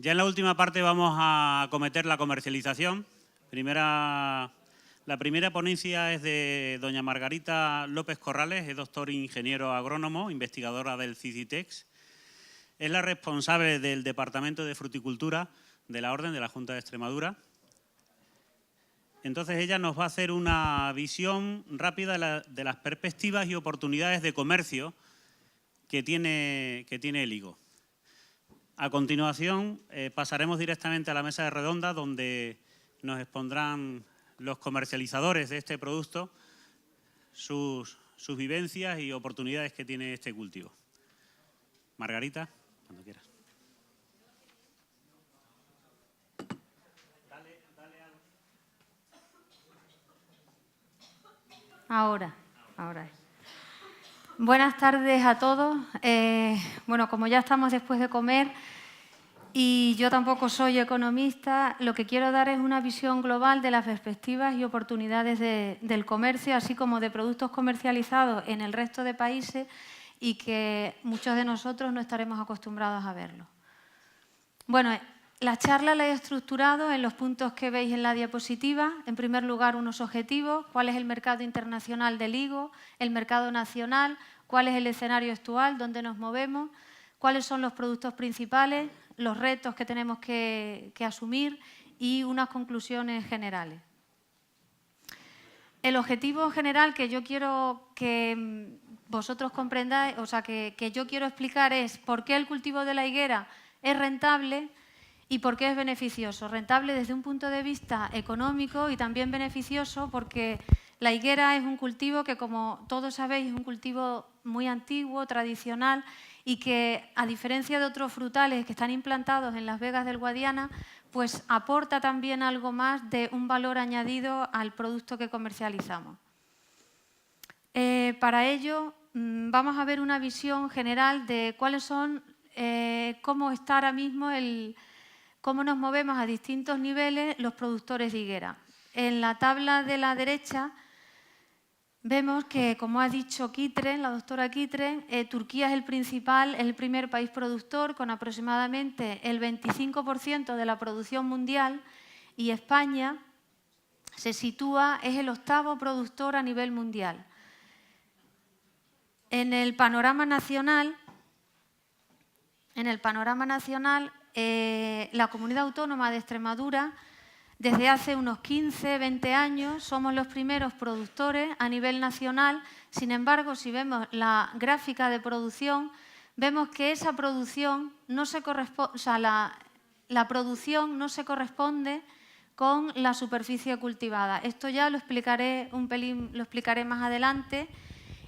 Ya en la última parte vamos a acometer la comercialización. La primera ponencia es de doña Margarita López Corrales, es doctor ingeniero agrónomo, investigadora del CICITEX. Es la responsable del Departamento de Fruticultura de la Orden de la Junta de Extremadura. Entonces ella nos va a hacer una visión rápida de las perspectivas y oportunidades de comercio que tiene el higo. A continuación pasaremos directamente a la mesa de redonda donde nos expondrán los comercializadores de este producto sus vivencias y oportunidades que tiene este cultivo. Margarita, cuando quieras. Ahora. Buenas tardes a todos. Bueno, como ya estamos después de comer y yo tampoco soy economista, lo que quiero dar es una visión global de las perspectivas y oportunidades del comercio, así como de productos comercializados en el resto de países y que muchos de nosotros no estaremos acostumbrados a verlo. Bueno, la charla la he estructurado en los puntos que veis en la diapositiva. En primer lugar, unos objetivos, cuál es el mercado internacional del higo, el mercado nacional, cuál es el escenario actual, dónde nos movemos, cuáles son los productos principales, los retos que tenemos que asumir y unas conclusiones generales. El objetivo general que yo quiero que vosotros comprendáis, o sea, que yo quiero explicar es por qué el cultivo de la higuera es rentable y por qué es beneficioso. Rentable desde un punto de vista económico y también beneficioso porque la higuera es un cultivo que, como todos sabéis, es un cultivo muy antiguo, tradicional y que, a diferencia de otros frutales que están implantados en las vegas del Guadiana, pues aporta también algo más de un valor añadido al producto que comercializamos. Para ello, vamos a ver una visión general de cuáles son, cómo está ahora mismo cómo nos movemos a distintos niveles los productores de higuera. En la tabla de la derecha vemos que, como ha dicho Kitren, la doctora Kitren, Turquía es el primer país productor con aproximadamente el 25% de la producción mundial y España es el octavo productor a nivel mundial. En el panorama nacional, la Comunidad Autónoma de Extremadura, desde hace unos 15, 20 años, somos los primeros productores a nivel nacional. Sin embargo, si vemos la gráfica de producción, vemos que esa producción no se corresponde, o sea, la producción no se corresponde con la superficie cultivada. Esto ya lo explicaré lo explicaré más adelante.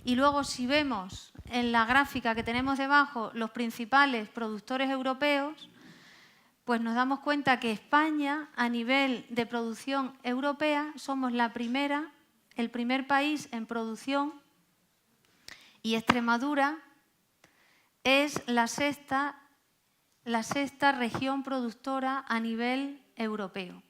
Y luego, si vemos en la gráfica que tenemos debajo los principales productores europeos, pues nos damos cuenta que España, a nivel de producción europea, somos el primer país en producción y Extremadura es la sexta región productora a nivel europeo.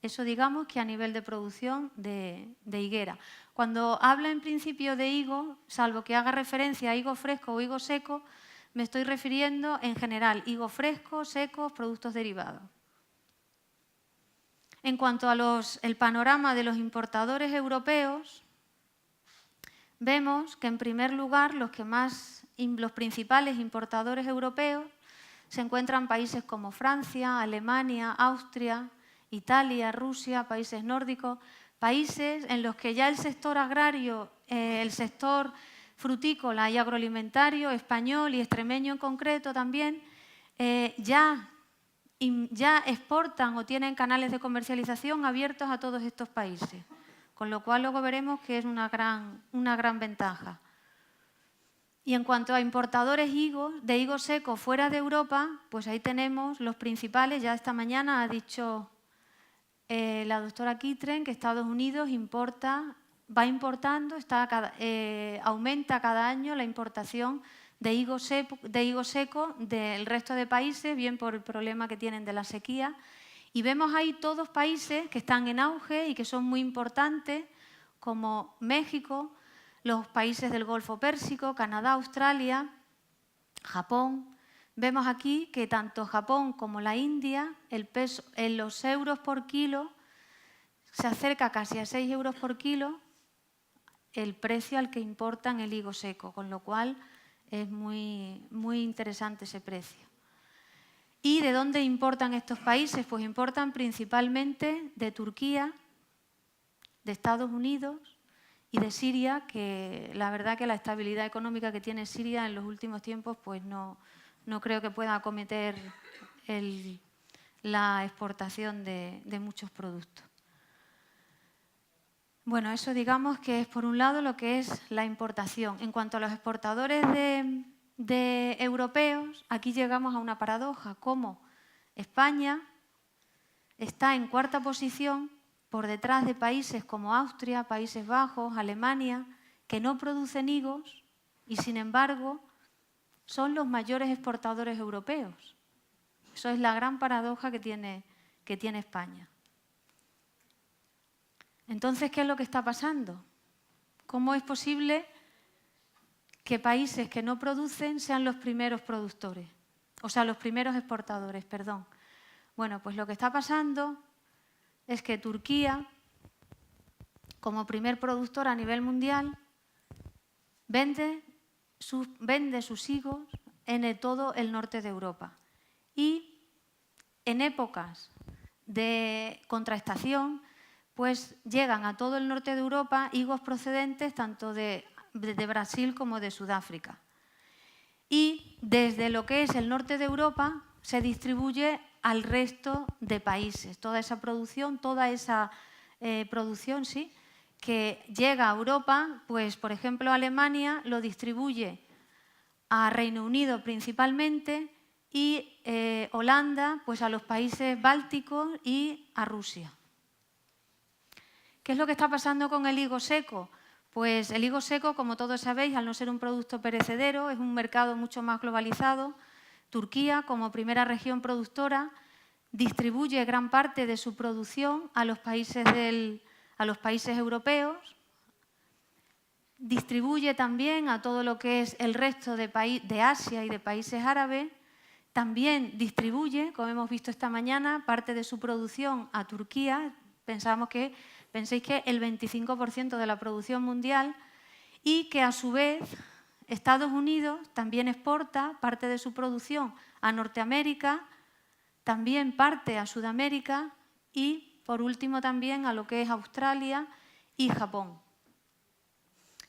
Eso digamos que a nivel de producción de higuera. Cuando hablo en principio de higo, salvo que haga referencia a higo fresco o higo seco, me estoy refiriendo en general higo fresco, secos, productos derivados. En cuanto a el panorama de los importadores europeos, vemos que en primer lugar los principales importadores europeos se encuentran países como Francia, Alemania, Austria, Italia, Rusia, países nórdicos, países en los que ya el sector agrario, el sector frutícola y agroalimentario español y extremeño en concreto también, ya exportan o tienen canales de comercialización abiertos a todos estos países, con lo cual luego veremos que es una gran ventaja. Y en cuanto a importadores de higo seco fuera de Europa, pues ahí tenemos los principales. Ya esta mañana ha dicho la doctora Kitren que Estados Unidos aumenta cada año la importación de higo seco del resto de países, bien por el problema que tienen de la sequía. Y vemos ahí todos países que están en auge y que son muy importantes, como México, los países del Golfo Pérsico, Canadá, Australia, Japón, Vemos aquí que tanto Japón como la India, el peso en los euros por kilo se acerca casi a 6 euros por kilo el precio al que importan el higo seco, con lo cual es muy interesante ese precio. ¿Y de dónde importan estos países? Pues importan principalmente de Turquía, de Estados Unidos y de Siria, que la verdad que la estabilidad económica que tiene Siria en los últimos tiempos pues no creo que pueda acometer la exportación de muchos productos. Bueno, eso digamos que es por un lado lo que es la importación. En cuanto a los exportadores de europeos, aquí llegamos a una paradoja, como España está en cuarta posición por detrás de países como Austria, Países Bajos, Alemania, que no producen higos y sin embargo son los mayores exportadores europeos. Eso es la gran paradoja que tiene España. Entonces, ¿qué es lo que está pasando? ¿Cómo es posible que países que no producen sean los primeros productores? O sea, los primeros exportadores, perdón. Bueno, pues lo que está pasando es que Turquía, como primer productor a nivel mundial, vende sus higos en todo el norte de Europa. Y en épocas de contraestación, pues llegan a todo el norte de Europa higos procedentes tanto de Brasil como de Sudáfrica. Y desde lo que es el norte de Europa se distribuye al resto de países. Toda esa producción, sí, que llega a Europa, pues por ejemplo Alemania lo distribuye a Reino Unido principalmente y Holanda pues a los países bálticos y a Rusia. ¿Qué es lo que está pasando con el higo seco? Pues el higo seco, como todos sabéis, al no ser un producto perecedero, es un mercado mucho más globalizado. Turquía, como primera región productora, distribuye gran parte de su producción a los países europeos, distribuye también a todo lo que es el resto de Asia y de países árabes, también distribuye, como hemos visto esta mañana, parte de su producción a Turquía. Penséis que el 25% de la producción mundial, y que a su vez Estados Unidos también exporta parte de su producción a Norteamérica, también parte a Sudamérica y por último también a lo que es Australia y Japón.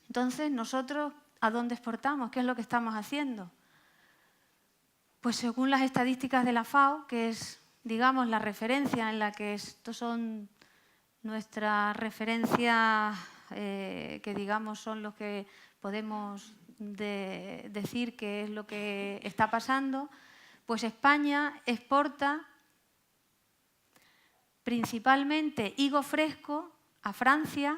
Entonces, ¿nosotros a dónde exportamos? ¿Qué es lo que estamos haciendo? Pues según las estadísticas de la FAO, que es, digamos, la referencia en la que estos son nuestras referencias, que digamos son los que podemos decir qué es lo que está pasando, pues España exporta principalmente higo fresco a Francia,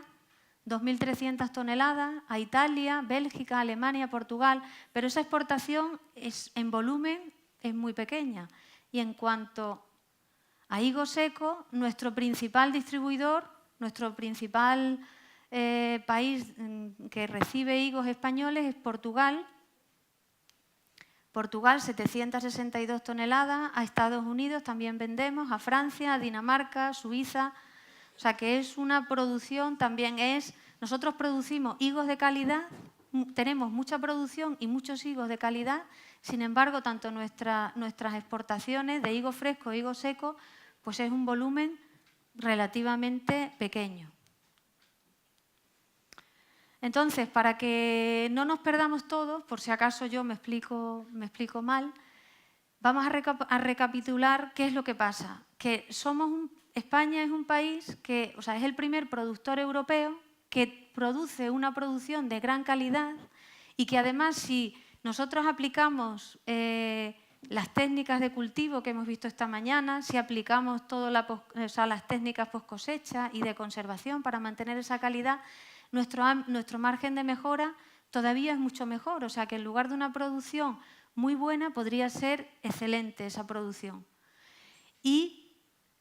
2.300 toneladas, a Italia, Bélgica, Alemania, Portugal, pero esa exportación en volumen es muy pequeña. Y en cuanto a higo seco, nuestro principal distribuidor, nuestro principal país que recibe higos españoles es Portugal. Portugal, 762 toneladas, a Estados Unidos también vendemos, a Francia, a Dinamarca, Suiza. O sea que es una producción, nosotros producimos higos de calidad, tenemos mucha producción y muchos higos de calidad, sin embargo, tanto nuestras exportaciones de higo fresco e higo seco, pues es un volumen relativamente pequeño. Entonces, para que no nos perdamos todos, por si acaso yo me explico mal, vamos a recapitular qué es lo que pasa. Que España es un país que, es el primer productor europeo que produce una producción de gran calidad y que además, si nosotros aplicamos las técnicas de cultivo que hemos visto esta mañana, si aplicamos todas las técnicas post cosecha y de conservación para mantener esa calidad, nuestro margen de mejora todavía es mucho mejor. O sea que en lugar de una producción muy buena, podría ser excelente esa producción. Y,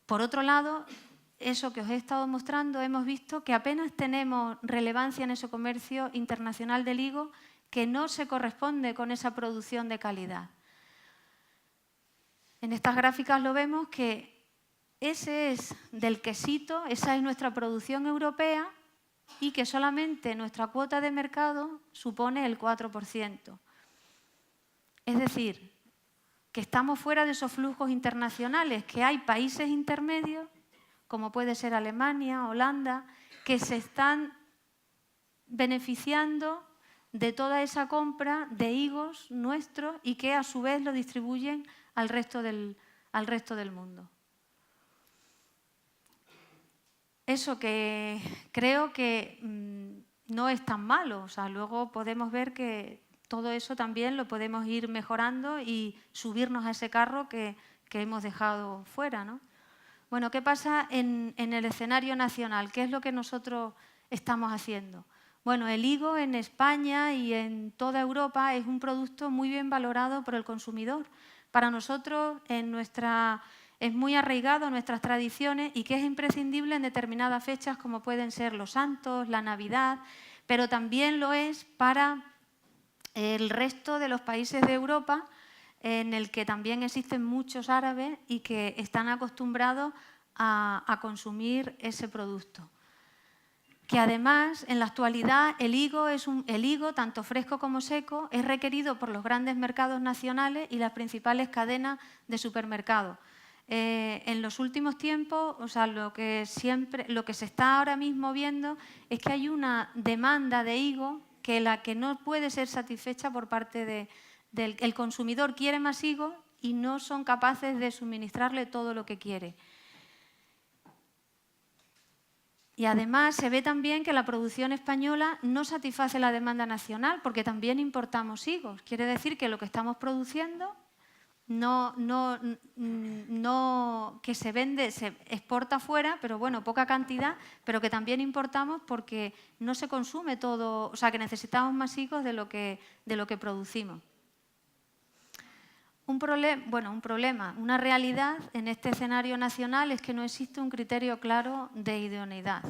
por otro lado, eso que os he estado mostrando, hemos visto que apenas tenemos relevancia en ese comercio internacional del higo que no se corresponde con esa producción de calidad. En estas gráficas lo vemos que ese es del quesito, esa es nuestra producción europea y que solamente nuestra cuota de mercado supone el 4%. Es decir, que estamos fuera de esos flujos internacionales, que hay países intermedios, como puede ser Alemania, Holanda, que se están beneficiando de toda esa compra de higos nuestros y que a su vez lo distribuyen al resto del mundo. Eso que creo que no es tan malo, o sea, luego podemos ver que todo eso también lo podemos ir mejorando y subirnos a ese carro que hemos dejado fuera, ¿no? Bueno, ¿qué pasa en el escenario nacional? ¿Qué es lo que nosotros estamos haciendo? Bueno, el higo en España y en toda Europa es un producto muy bien valorado por el consumidor. Para nosotros es muy arraigado a nuestras tradiciones y que es imprescindible en determinadas fechas como pueden ser los Santos, la Navidad, pero también lo es para el resto de los países de Europa, en el que también existen muchos árabes y que están acostumbrados a consumir ese producto. Que además, en la actualidad, el higo, tanto fresco como seco, es requerido por los grandes mercados nacionales y las principales cadenas de supermercados. En los últimos tiempos, o sea, lo que se está ahora mismo viendo es que hay una demanda de higo que no puede ser satisfecha por parte del consumidor. Quiere más higo y no son capaces de suministrarle todo lo que quiere. Y además se ve también que la producción española no satisface la demanda nacional porque también importamos higos. Quiere decir que lo que estamos produciendo que se vende, se exporta fuera, pero bueno, poca cantidad, pero que también importamos porque no se consume todo, o sea, que necesitamos más higos de lo que producimos. Un problema, una realidad en este escenario nacional es que no existe un criterio claro de idoneidad.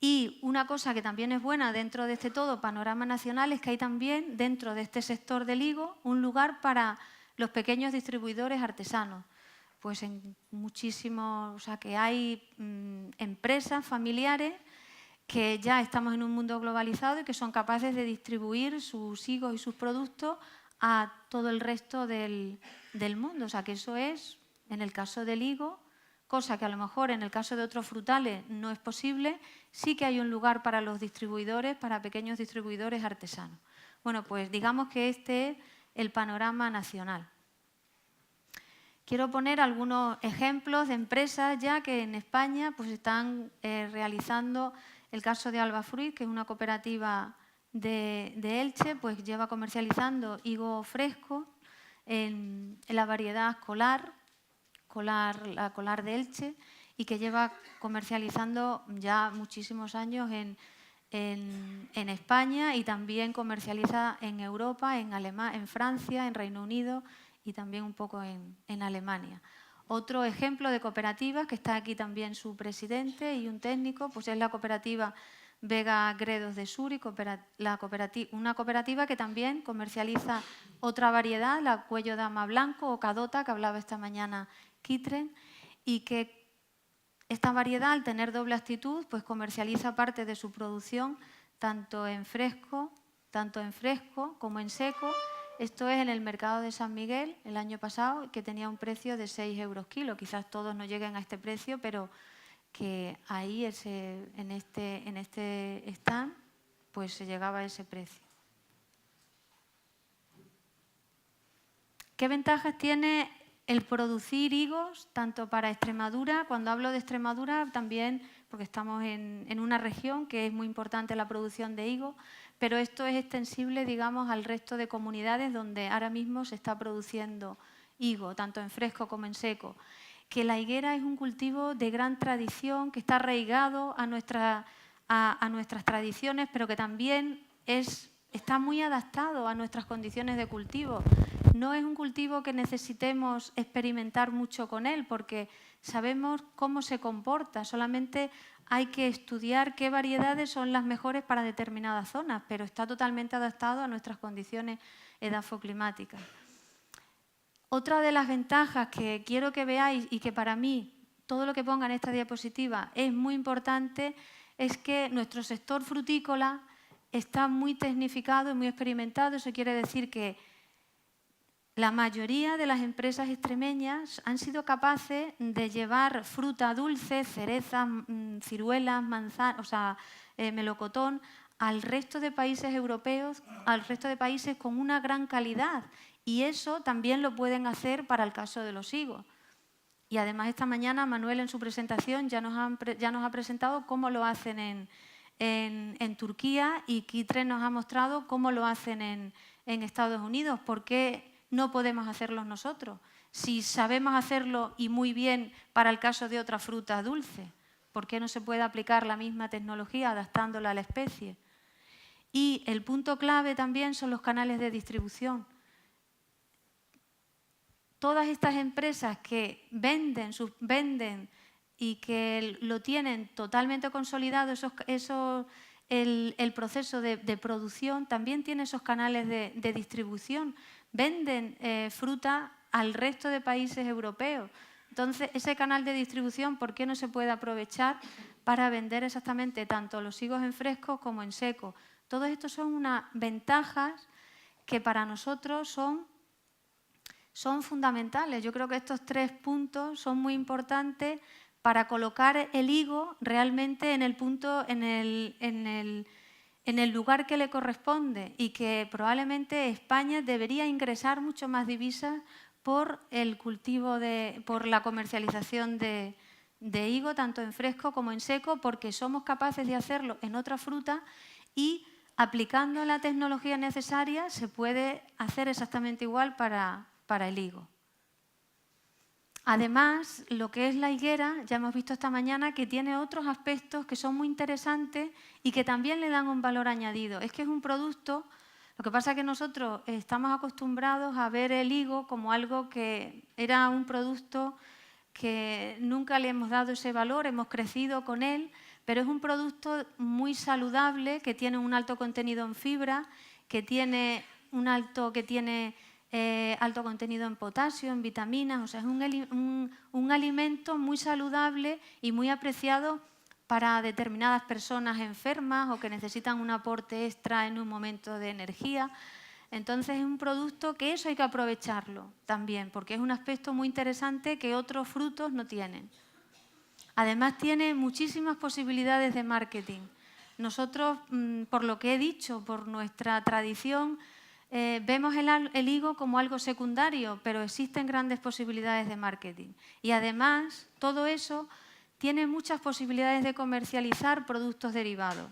Y una cosa que también es buena dentro de este todo panorama nacional es que hay también dentro de este sector del higo un lugar para los pequeños distribuidores artesanos. Pues en muchísimos, o sea, que hay empresas familiares que ya estamos en un mundo globalizado y que son capaces de distribuir sus higos y sus productos a todo el resto del mundo. O sea, que eso es, en el caso del higo, cosa que a lo mejor en el caso de otros frutales no es posible, sí que hay un lugar para los distribuidores, para pequeños distribuidores artesanos. Bueno, pues digamos que este es el panorama nacional. Quiero poner algunos ejemplos de empresas ya que en España pues están realizando el caso de Alba Fruit, que es una cooperativa de Elche, pues lleva comercializando higo fresco en la variedad la Colar de Elche, y que lleva comercializando ya muchísimos años en España y también comercializa en Europa, en Francia, en Reino Unido y también un poco en Alemania. Otro ejemplo de cooperativas, que está aquí también su presidente y un técnico, pues es la cooperativa Vega Gredos de Sur, y una cooperativa que también comercializa otra variedad, la Cuello Dama Blanco o Cadota, que hablaba esta mañana Kitren, y que esta variedad, al tener doble actitud, pues comercializa parte de su producción tanto en fresco como en seco. Esto es en el mercado de San Miguel el año pasado, que tenía un precio de 6 euros kilo. Quizás todos no lleguen a este precio, pero que ahí en este stand pues se llegaba a ese precio. ¿Qué ventajas tiene el producir higos tanto para Extremadura? Cuando hablo de Extremadura también porque estamos en una región que es muy importante la producción de higos, pero esto es extensible, digamos, al resto de comunidades donde ahora mismo se está produciendo higo, tanto en fresco como en seco. Que la higuera es un cultivo de gran tradición, que está arraigado a nuestras tradiciones, pero que también está muy adaptado a nuestras condiciones de cultivo. No es un cultivo que necesitemos experimentar mucho con él, porque sabemos cómo se comporta, solamente hay que estudiar qué variedades son las mejores para determinadas zonas, pero está totalmente adaptado a nuestras condiciones edafoclimáticas. Otra de las ventajas que quiero que veáis y que para mí todo lo que ponga en esta diapositiva es muy importante es que nuestro sector frutícola está muy tecnificado y muy experimentado. Eso quiere decir que la mayoría de las empresas extremeñas han sido capaces de llevar fruta dulce, cerezas, ciruelas, manzanas, o sea, melocotón, al resto de países europeos, al resto de países con una gran calidad. Y eso también lo pueden hacer para el caso de los higos. Y además esta mañana Manuel en su presentación ya nos ha presentado cómo lo hacen en Turquía, y Kitre nos ha mostrado cómo lo hacen en Estados Unidos. ¿Por qué no podemos hacerlo nosotros? Si sabemos hacerlo y muy bien para el caso de otra fruta dulce, ¿por qué no se puede aplicar la misma tecnología adaptándola a la especie? Y el punto clave también son los canales de distribución. Todas estas empresas que venden y que lo tienen totalmente consolidado, el proceso de producción, también tiene esos canales de distribución. Venden fruta al resto de países europeos. Entonces, ese canal de distribución, ¿por qué no se puede aprovechar para vender exactamente tanto los higos en fresco como en seco? Todo esto son unas ventajas que para nosotros son fundamentales. Yo creo que estos 3 puntos son muy importantes para colocar el higo realmente en el punto, en el lugar que le corresponde, y que probablemente España debería ingresar mucho más divisas por el cultivo, por la comercialización de higo, tanto en fresco como en seco, porque somos capaces de hacerlo en otra fruta y aplicando la tecnología necesaria se puede hacer exactamente igual para el higo. Además, lo que es la higuera, ya hemos visto esta mañana que tiene otros aspectos que son muy interesantes y que también le dan un valor añadido. Es que es un producto, lo que pasa es que nosotros estamos acostumbrados a ver el higo como algo que era un producto que nunca le hemos dado ese valor, hemos crecido con él, pero es un producto muy saludable, que tiene un alto contenido en fibra, que tiene alto contenido en potasio, en vitaminas. O sea, es un alimento muy saludable y muy apreciado para determinadas personas enfermas o que necesitan un aporte extra en un momento de energía. Entonces es un producto que eso hay que aprovecharlo también, porque es un aspecto muy interesante que otros frutos no tienen. Además tiene muchísimas posibilidades de marketing. Nosotros, por lo que he dicho, por nuestra tradición, vemos el higo como algo secundario, pero existen grandes posibilidades de marketing. Y además, todo eso tiene muchas posibilidades de comercializar productos derivados.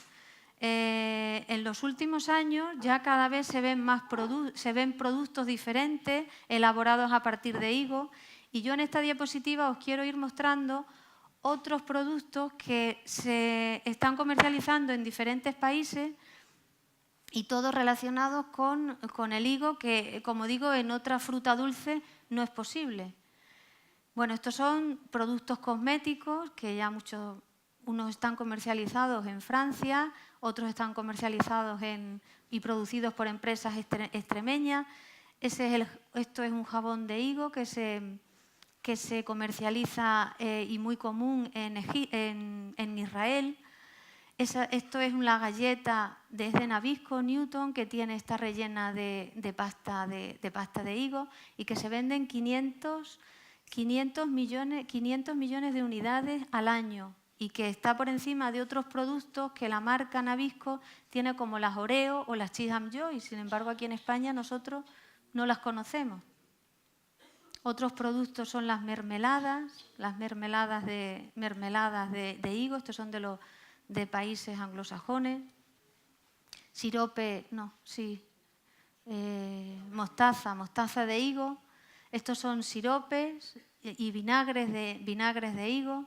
En los últimos años ya cada vez se ven productos diferentes elaborados a partir de higo, y yo en esta diapositiva os quiero ir mostrando otros productos que se están comercializando en diferentes países y todos relacionados con el higo, que, como digo, en otra fruta dulce no es posible. Bueno, estos son productos cosméticos que ya unos están comercializados en Francia, otros están comercializados y producidos por empresas extremeñas. Esto es un jabón de higo que se comercializa y muy común en Israel. Esto es una galleta desde Nabisco Newton, que está rellena de pasta de higo, y que se venden 500 millones de unidades al año, y que está por encima de otros productos que la marca Nabisco tiene, como las Oreo o las Cheez-Ham Joy, y sin embargo aquí en España nosotros no las conocemos. Otros productos son las mermeladas de higo. Estos son de países anglosajones. Mostaza de higo. Estos son siropes y vinagres de higo.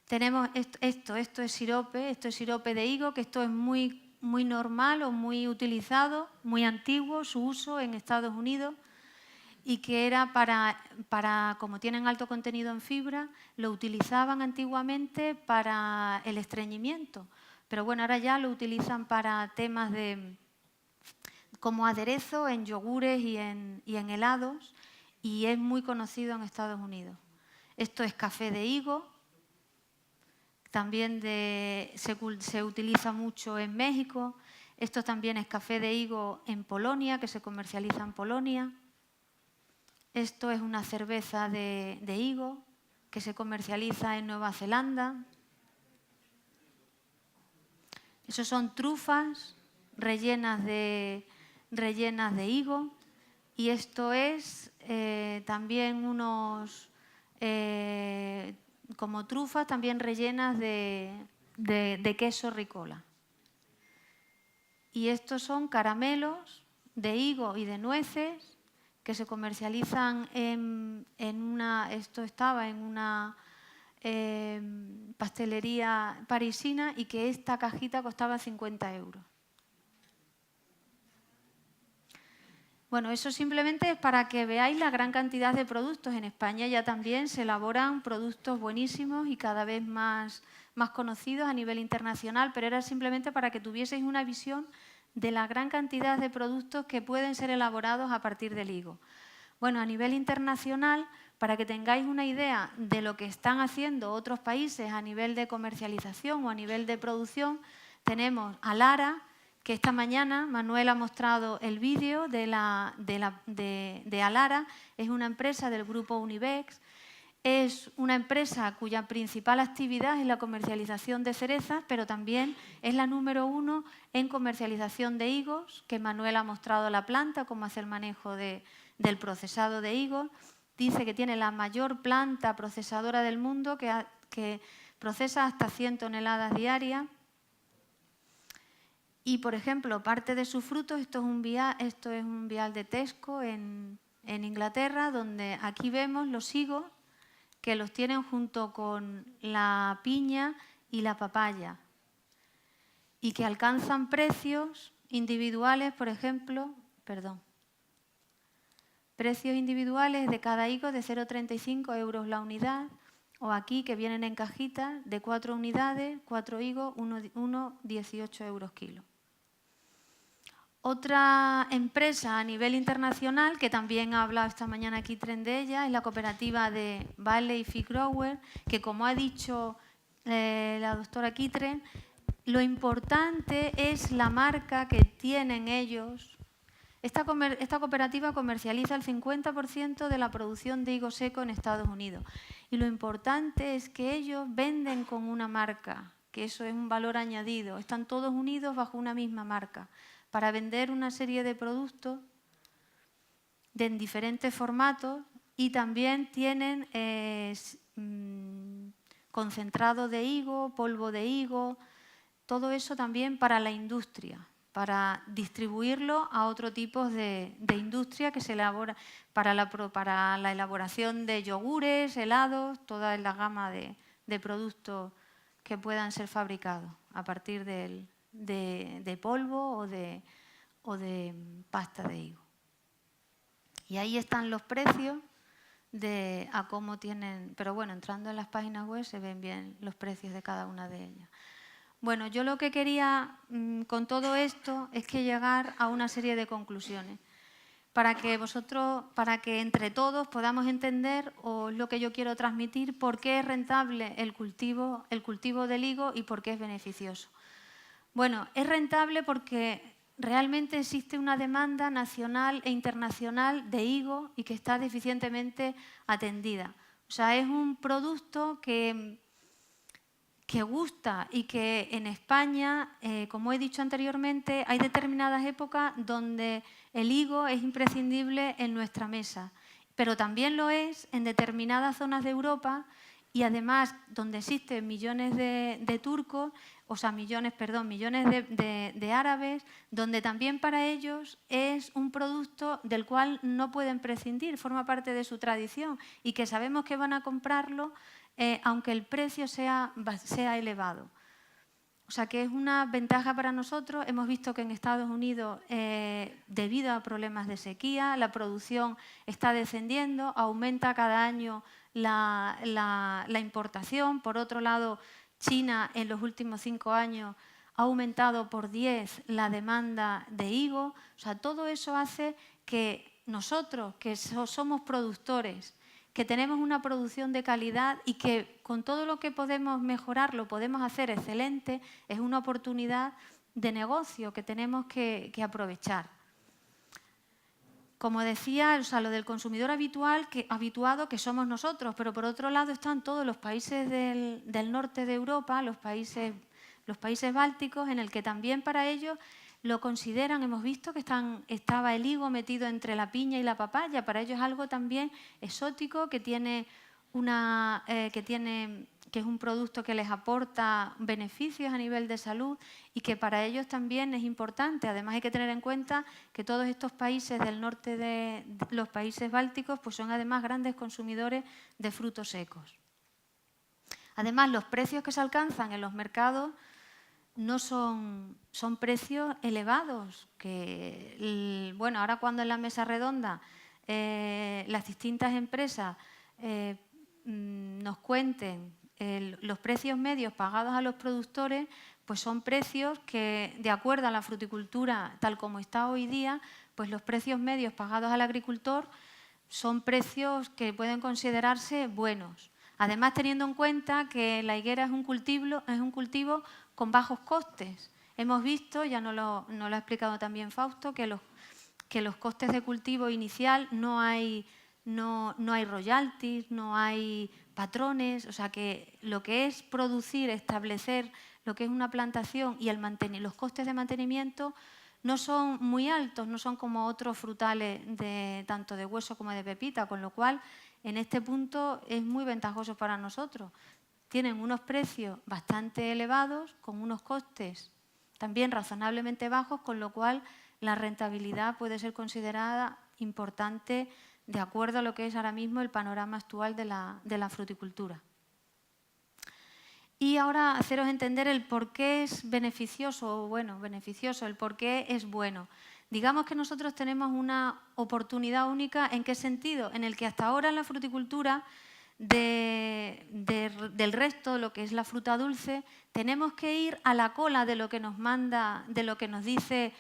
Tenemos esto es sirope de higo, que esto es muy, muy normal o muy utilizado, muy antiguo su uso en Estados Unidos, y que era como tienen alto contenido en fibra, lo utilizaban antiguamente para el estreñimiento. Pero bueno, ahora ya lo utilizan para temas como aderezo en yogures y en helados. y es muy conocido en Estados Unidos. Esto es café de higo, también se utiliza mucho en México. Esto también es café de higo en Polonia, que se comercializa en Polonia. Esto es una cerveza de higo que se comercializa en Nueva Zelanda. Esos son trufas rellenas de higo. Y esto es también unos, como trufas, también rellenas de queso ricola. Y estos son caramelos de higo y de nueces que se comercializan esto estaba en una pastelería parisina y que esta cajita costaba 50 euros. Bueno, eso simplemente es para que veáis la gran cantidad de productos. En España ya también se elaboran productos buenísimos y cada vez más conocidos a nivel internacional, pero era simplemente para que tuvieseis una visión de la gran cantidad de productos que pueden ser elaborados a partir del higo. Bueno, a nivel internacional, para que tengáis una idea de lo que están haciendo otros países a nivel de comercialización o a nivel de producción, tenemos a Lara, que esta mañana Manuel ha mostrado el vídeo de Alara. Es una empresa del grupo Unibex. Es una empresa cuya principal actividad es la comercialización de cerezas, pero también es la número 1 en comercialización de higos, que Manuel ha mostrado la planta, cómo hace el manejo del procesado de higos. Dice que tiene la mayor planta procesadora del mundo, que procesa hasta 100 toneladas diarias. Y, por ejemplo, parte de sus frutos, esto es un vial de Tesco en Inglaterra, donde aquí vemos los higos que los tienen junto con la piña y la papaya y que alcanzan precios individuales, por ejemplo, precios individuales de cada higo de 0,35 euros la unidad, o aquí que vienen en cajitas de 4 unidades, 4 higos, 1,18 euros kilo. Otra empresa a nivel internacional, que también ha hablado esta mañana aquí Tren de ella, es la cooperativa de Valley Fig Grower, que como ha dicho la doctora Kitren, lo importante es la marca que tienen ellos. Esta cooperativa comercializa el 50% de la producción de higo seco en Estados Unidos. Y lo importante es que ellos venden con una marca, que eso es un valor añadido. Están todos unidos bajo una misma marca, para vender una serie de productos en diferentes formatos, y también tienen concentrado de higo, polvo de higo, todo eso también para la industria, para distribuirlo a otro tipo de industria que se elabora para la elaboración de yogures, helados, toda la gama de productos que puedan ser fabricados a partir de polvo o de pasta de higo. Y ahí están los precios a cómo tienen, pero bueno, entrando en las páginas web se ven bien los precios de cada una de ellas. Bueno, yo lo que quería con todo esto es que llegar a una serie de conclusiones para que entre todos podamos entender, o es lo que yo quiero transmitir, por qué es rentable el cultivo del higo y por qué es beneficioso. Bueno, es rentable porque realmente existe una demanda nacional e internacional de higo y que está deficientemente atendida. O sea, es un producto que gusta y que en España, como he dicho anteriormente, hay determinadas épocas donde el higo es imprescindible en nuestra mesa, pero también lo es en determinadas zonas de Europa y además donde existen millones de turcos, millones de árabes, donde también para ellos es un producto del cual no pueden prescindir, forma parte de su tradición y que sabemos que van a comprarlo aunque el precio sea elevado. O sea que es una ventaja para nosotros. Hemos visto que en Estados Unidos, debido a problemas de sequía, la producción está descendiendo, aumenta cada año la importación. Por otro lado, China en los últimos 5 años ha aumentado por 10 la demanda de higo. O sea, todo eso hace que nosotros, que somos productores, que tenemos una producción de calidad y que con todo lo que podemos mejorar lo podemos hacer excelente, es una oportunidad de negocio que tenemos que aprovechar. Como decía, o sea, lo del consumidor habituado que somos nosotros, pero por otro lado están todos los países del norte de Europa, los países bálticos, en el que también para ellos lo consideran, hemos visto que estaba el higo metido entre la piña y la papaya, para ellos es algo también exótico, que es un producto que les aporta beneficios a nivel de salud y que para ellos también es importante. Además hay que tener en cuenta que todos estos países del norte de los países bálticos pues son además grandes consumidores de frutos secos. Además, los precios que se alcanzan en los mercados no son precios elevados, que bueno, ahora cuando en la mesa redonda las distintas empresas nos cuenten los precios medios pagados a los productores, pues son precios que, de acuerdo a la fruticultura tal como está hoy día, pues los precios medios pagados al agricultor son precios que pueden considerarse buenos. Además, teniendo en cuenta que la higuera es un cultivo con bajos costes. Hemos visto, ya nos lo ha explicado también Fausto, que los costes de cultivo inicial no hay royalties, no hay patrones, o sea que lo que es producir, establecer lo que es una plantación y los costes de mantenimiento no son muy altos, no son como otros frutales tanto de hueso como de pepita, con lo cual en este punto es muy ventajoso para nosotros. Tienen unos precios bastante elevados, con unos costes también razonablemente bajos, con lo cual la rentabilidad puede ser considerada importante de acuerdo a lo que es ahora mismo el panorama actual de la fruticultura. Y ahora haceros entender el por qué es beneficioso, el por qué es bueno. Digamos que nosotros tenemos una oportunidad única. ¿En qué sentido? En el que hasta ahora en la fruticultura del resto, de lo que es la fruta dulce, tenemos que ir a la cola de lo que nos manda, de lo que nos dice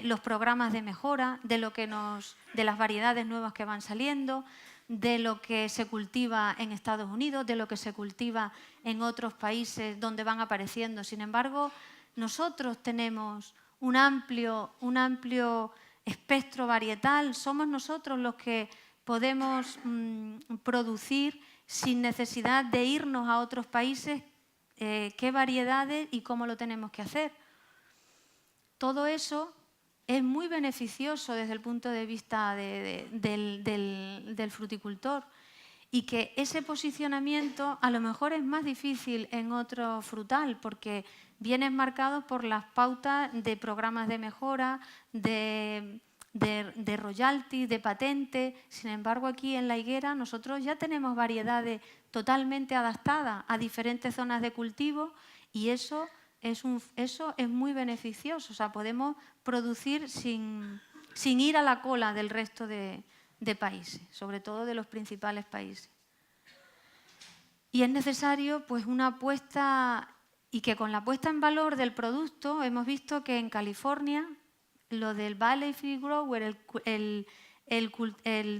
los programas de mejora, de las variedades nuevas que van saliendo, de lo que se cultiva en Estados Unidos, de lo que se cultiva en otros países donde van apareciendo. Sin embargo, nosotros tenemos un amplio espectro varietal, somos nosotros los que podemos producir sin necesidad de irnos a otros países qué variedades y cómo lo tenemos que hacer. Todo eso es muy beneficioso desde el punto de vista del fruticultor y que ese posicionamiento a lo mejor es más difícil en otro frutal porque vienen marcados por las pautas de programas de mejora, de royalties, de patentes. Sin embargo, aquí en la higuera nosotros ya tenemos variedades totalmente adaptadas a diferentes zonas de cultivo y eso es muy beneficioso. O sea, podemos producir sin ir a la cola del resto de países, sobre todo de los principales países. Y es necesario pues una apuesta, y que con la puesta en valor del producto hemos visto que en California lo del Valley Free Grower, el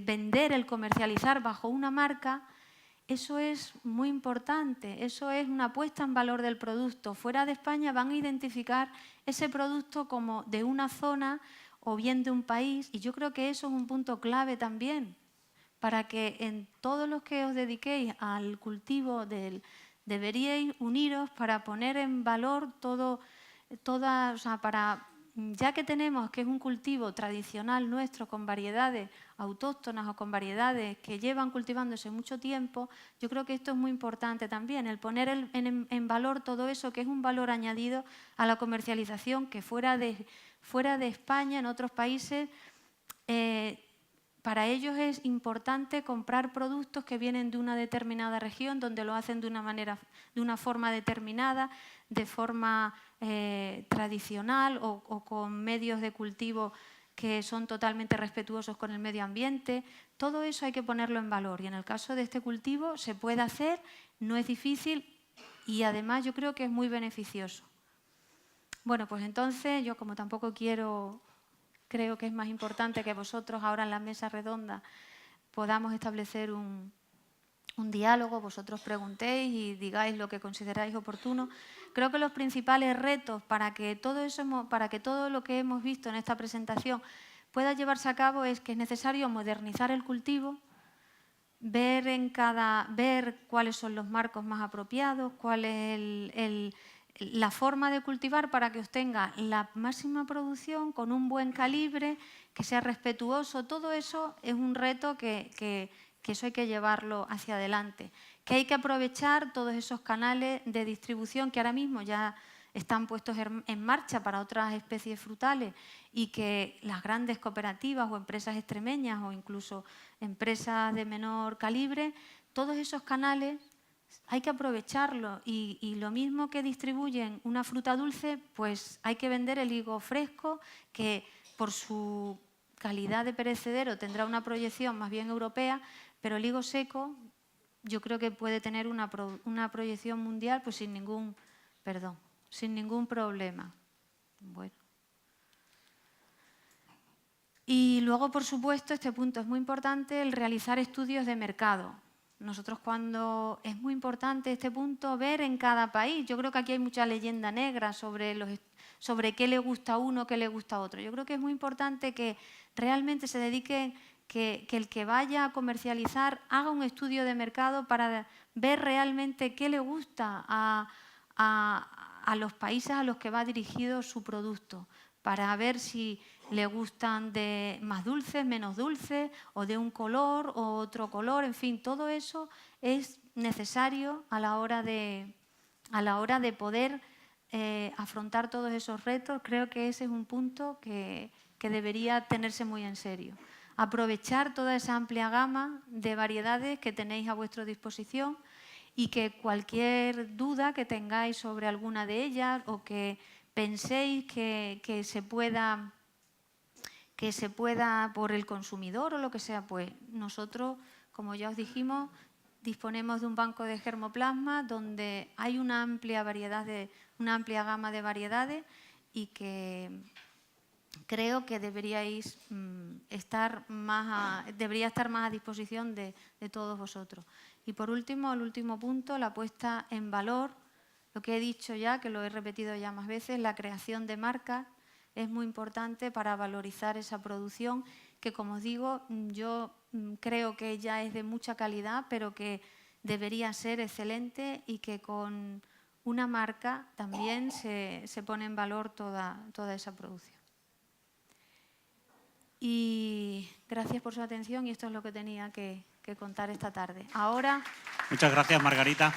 vender, el comercializar bajo una marca, eso es muy importante, eso es una puesta en valor del producto. Fuera de España van a identificar ese producto como de una zona o bien de un país y yo creo que eso es un punto clave también para que en todos los que os dediquéis al cultivo deberíais uniros para poner en valor ya que tenemos que es un cultivo tradicional nuestro con variedades autóctonas o con variedades que llevan cultivándose mucho tiempo, yo creo que esto es muy importante también, el poner en valor todo eso que es un valor añadido a la comercialización que fuera de España, en otros países, para ellos es importante comprar productos que vienen de una determinada región, donde lo hacen de una forma determinada, de forma tradicional o con medios de cultivo que son totalmente respetuosos con el medio ambiente. Todo eso hay que ponerlo en valor y en el caso de este cultivo se puede hacer, no es difícil y además yo creo que es muy beneficioso. Bueno, pues entonces yo como tampoco quiero creo que es más importante que vosotros ahora en la mesa redonda podamos establecer un diálogo, vosotros preguntéis y digáis lo que consideráis oportuno. Creo que los principales retos para que todo lo que hemos visto en esta presentación pueda llevarse a cabo es que es necesario modernizar el cultivo, ver cuáles son los marcos más apropiados, cuál es la forma de cultivar para que obtenga la máxima producción con un buen calibre, que sea respetuoso. Todo eso es un reto que eso hay que llevarlo hacia adelante. Que hay que aprovechar todos esos canales de distribución que ahora mismo ya están puestos en marcha para otras especies frutales y que las grandes cooperativas o empresas extremeñas o incluso empresas de menor calibre, todos esos canales hay que aprovecharlo y lo mismo que distribuyen una fruta dulce, pues hay que vender el higo fresco que por su calidad de perecedero tendrá una proyección más bien europea, pero el higo seco yo creo que puede tener una proyección mundial pues sin ningún problema. Bueno. Y luego, por supuesto, este punto es muy importante, el realizar estudios de mercado. Es muy importante este punto, ver en cada país. Yo creo que aquí hay mucha leyenda negra sobre qué le gusta a uno, qué le gusta a otro. Yo creo que es muy importante que realmente se dediquen, que el que vaya a comercializar haga un estudio de mercado para ver realmente qué le gusta a los países a los que va dirigido su producto, para ver si le gustan de más dulces, menos dulces, o de un color o otro color, en fin, todo eso es necesario a la hora de poder afrontar todos esos retos. Creo que ese es un punto que debería tenerse muy en serio. Aprovechar toda esa amplia gama de variedades que tenéis a vuestra disposición y que cualquier duda que tengáis sobre alguna de ellas o que penséis que se pueda por el consumidor o lo que sea, pues nosotros, como ya os dijimos, disponemos de un banco de germoplasma donde hay una amplia gama de variedades y que creo que debería estar más a disposición de todos vosotros. Y por último, el último punto, la puesta en valor, lo que he dicho ya, que lo he repetido ya más veces, la creación de marcas es muy importante para valorizar esa producción que, como os digo, yo creo que ya es de mucha calidad, pero que debería ser excelente y que con una marca también se pone en valor toda esa producción. Y gracias por su atención y esto es lo que tenía que contar esta tarde. Ahora... Muchas gracias, Margarita.